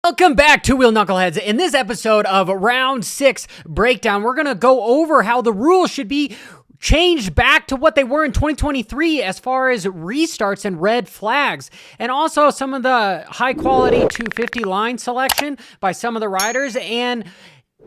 Welcome back to Wheel Knuckleheads. In this episode of Round 6 Breakdown, we're going to go over how the rules should be changed back to what they were in 2023 as far as restarts and red flags, and also some of the high-quality 250 line selection by some of the riders, and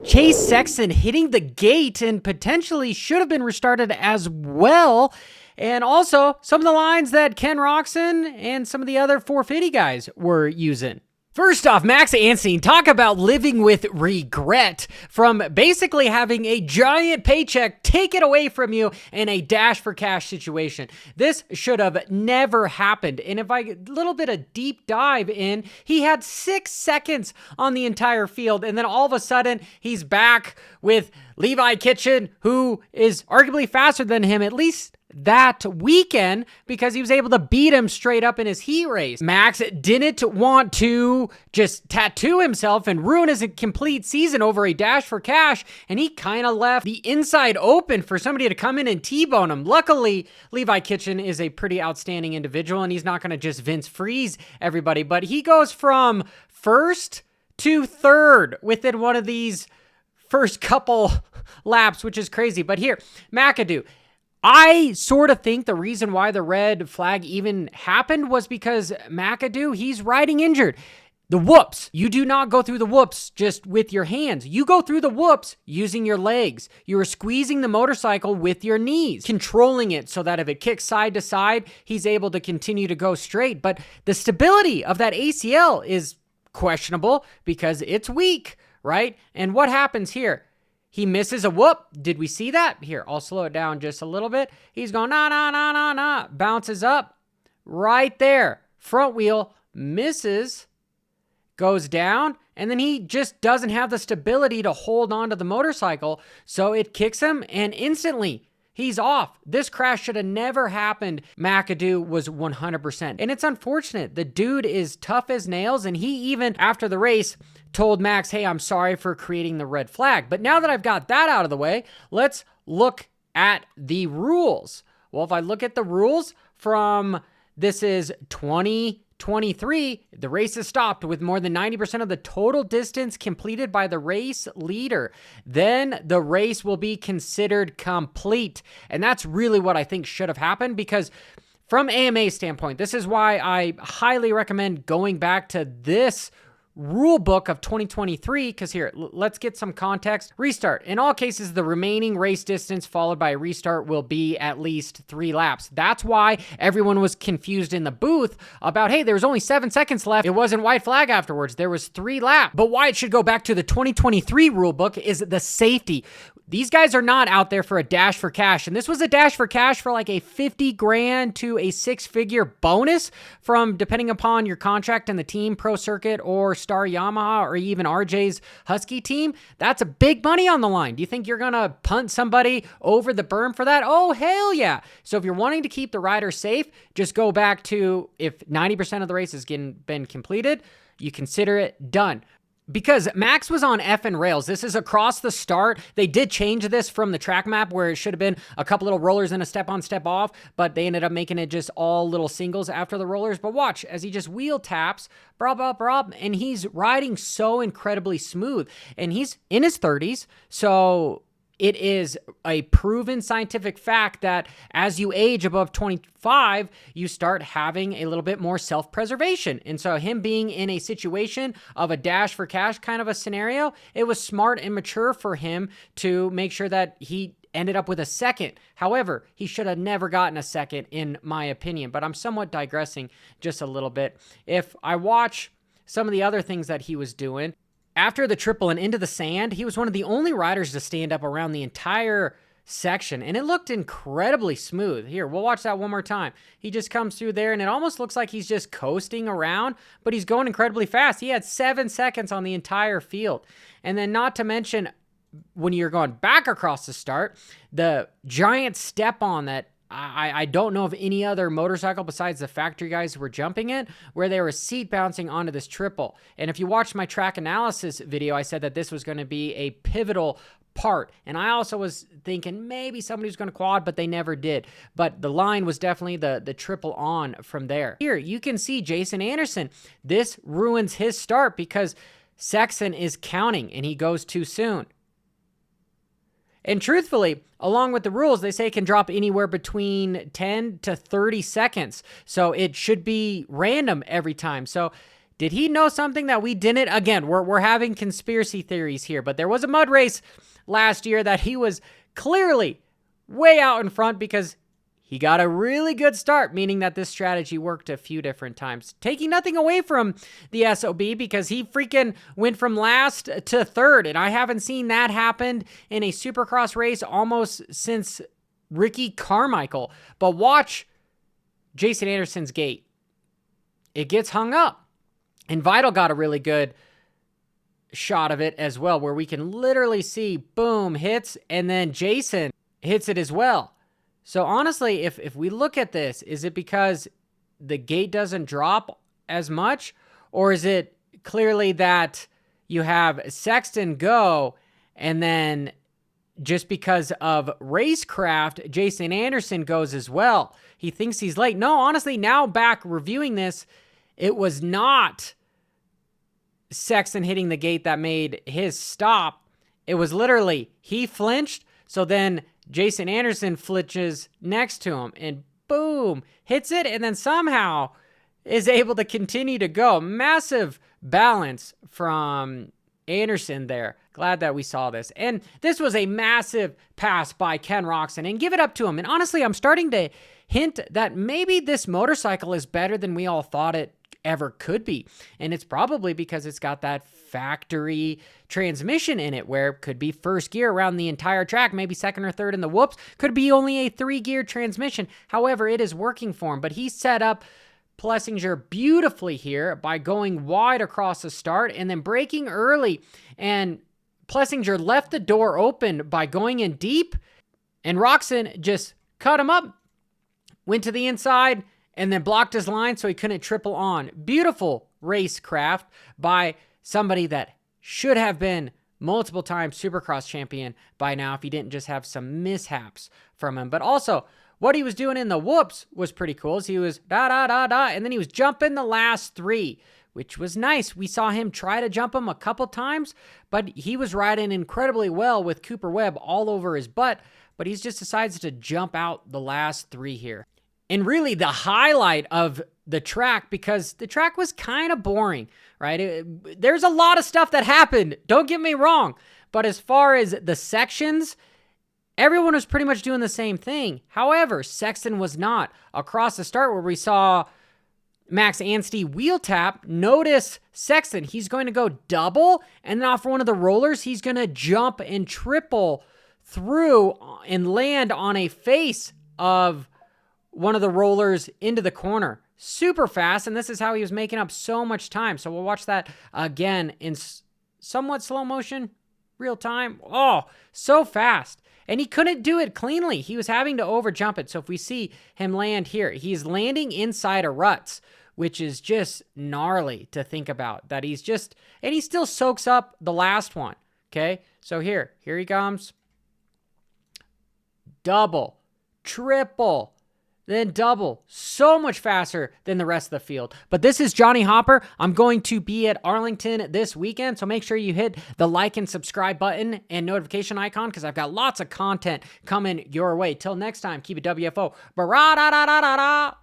Chase Sexton hitting the gate and potentially should have been restarted as well. And also some of the lines that Ken Roczen and some of the other 450 guys were using. First off, Max Anstine, talk about living with regret from basically having a giant paycheck taken away from you in a dash for cash situation. This should have never happened. And if I get a little bit of deep dive in, he had 6 seconds on the entire field. And then all of a sudden, he's back with Levi Kitchen, who is arguably faster than him, at least that weekend, because he was able to beat him straight up in his heat race. Max didn't want to just tattoo himself and ruin his complete season over a dash for cash, and he kind of left the inside open for somebody to come in and T-bone him. Luckily, Levi Kitchen is a pretty outstanding individual, and he's not going to just Vince Freeze everybody, but he goes from first to third within one of these first couple laps, which is crazy. But here, McAdoo, I sort of think the reason why the red flag even happened was because McAdoo, he's riding injured. The whoops. You do not go through the whoops just with your hands. You go through the whoops using your legs. You are squeezing the motorcycle with your knees, controlling it so that if it kicks side to side, he's able to continue to go straight. But the stability of that ACL is questionable because it's weak, right? And what happens here? He misses a whoop. Did we see that? Here, I'll slow it down just a little bit. He's going, nah. Bounces up right there. Front wheel misses, goes down, and then he just doesn't have the stability to hold onto the motorcycle. So it kicks him, and instantly he's off. This crash should have never happened. McAdoo was 100%. And it's unfortunate. The dude is tough as nails, and he even, after the race, told Max, hey, I'm sorry for creating the red flag. But now that I've got that out of the way, let's look at the rules. Well, if I look at the rules from, this is 2023, the race is stopped with more than 90% of the total distance completed by the race leader. Then the race will be considered complete. And that's really what I think should have happened, because from AMA standpoint, this is why I highly recommend going back to this rule book of 2023, because here, let's get some context. Restart. In all cases, the remaining race distance followed by a restart will be at least 3 laps. That's why everyone was confused in the booth about, hey, there was only 7 seconds left. It wasn't white flag afterwards. There was 3 laps. But why it should go back to the 2023 rule book is the safety. These guys are not out there for a dash for cash. And this was a dash for cash for like a 50 grand to a 6-figure bonus from, depending upon your contract and the team, Pro Circuit or Star Yamaha or even RJ's Husky team. That's a big money on the line. Do you think you're going to punt somebody over the berm for that? Oh, hell yeah. So if you're wanting to keep the rider safe, just go back to, if 90% of the race has been completed, you consider it done. Because Max was on effing rails. This is across the start. They did change this from the track map where it should have been a couple little rollers and a step on, step off, but they ended up making it just all little singles after the rollers. But watch, as he just wheel taps, and he's riding so incredibly smooth. And he's in his 30s, so it is a proven scientific fact that as you age above 25, you start having a little bit more self-preservation. And so him being in a situation of a dash for cash kind of a scenario, it was smart and mature for him to make sure that he ended up with a second. However, he should have never gotten a second, in my opinion. But I'm somewhat digressing just a little bit. If I watch some of the other things that he was doing, after the triple and into the sand, he was one of the only riders to stand up around the entire section, and it looked incredibly smooth. Here, we'll watch that one more time. He just comes through there, and it almost looks like he's just coasting around, but he's going incredibly fast. He had 7 seconds on the entire field. And then not to mention, when you're going back across the start, the giant step on that I don't know of any other motorcycle besides the factory guys who were jumping it where they were seat bouncing onto this triple. And if you watched my track analysis video, I said that this was going to be a pivotal part. And I also was thinking maybe somebody was going to quad, but they never did. But the line was definitely the triple on from there. Here, you can see Jason Anderson. This ruins his start because Sexton is counting and he goes too soon. And truthfully, along with the rules, they say it can drop anywhere between 10 to 30 seconds. So it should be random every time. So did he know something that we didn't? Again, we're having conspiracy theories here, but there was a mud race last year that he was clearly way out in front because he got a really good start, meaning that this strategy worked a few different times. Taking nothing away from the SOB because he freaking went from last to third, and I haven't seen that happen in a Supercross race almost since Ricky Carmichael. But watch Jason Anderson's gate. It gets hung up. And Vital got a really good shot of it as well, where we can literally see, boom, hits, and then Jason hits it as well. So honestly, if we look at this, is it because the gate doesn't drop as much? Or is it clearly that you have Sexton go, and then just because of racecraft, Jason Anderson goes as well? He thinks he's late. No, honestly, now back reviewing this, it was not Sexton hitting the gate that made his stop. It was literally he flinched, so then Jason Anderson flinches next to him and boom, hits it, and then somehow is able to continue to go. Massive balance from Anderson there. Glad that we saw this. And this was a massive pass by Ken Roczen, and give it up to him. And honestly, I'm starting to hint that maybe this motorcycle is better than we all thought it ever could be. And it's probably because it's got that factory transmission in it where it could be first gear around the entire track, maybe second or third in the whoops, could be only a 3-gear transmission. However, it is working for him, but he set up Plessinger beautifully here by going wide across the start and then braking early, and Plessinger left the door open by going in deep, and Roczen just cut him up, went to the inside, and then blocked his line so he couldn't triple on. Beautiful racecraft by somebody that should have been multiple time Supercross champion by now if he didn't just have some mishaps from him. But also, what he was doing in the whoops was pretty cool. So he was da-da-da-da, and then he was jumping the last 3, which was nice. We saw him try to jump him a couple times, but he was riding incredibly well with Cooper Webb all over his butt, but he's just decides to jump out the last 3 here. And really the highlight of the track, because the track was kind of boring, right? There's a lot of stuff that happened, don't get me wrong. But as far as the sections, everyone was pretty much doing the same thing. However, Sexton was not. Across the start where we saw Max Anstey wheel tap, notice Sexton, he's going to go double, and then off one of the rollers, he's going to jump and triple through and land on a face of one of the rollers into the corner. Super fast, and this is how he was making up so much time. So we'll watch that again in somewhat slow motion, real time. Oh, so fast. And he couldn't do it cleanly. He was having to overjump it. So if we see him land here, he's landing inside of ruts, which is just gnarly to think about. That he's just, and he still soaks up the last one. Okay, so here he comes. Double, triple, then double. So much faster than the rest of the field. But this is Johnny Hopper. I'm going to be at Arlington this weekend, so make sure you hit the like and subscribe button and notification icon because I've got lots of content coming your way. Till next time, keep it WFO. Ba-ra-da-da-da-da-da.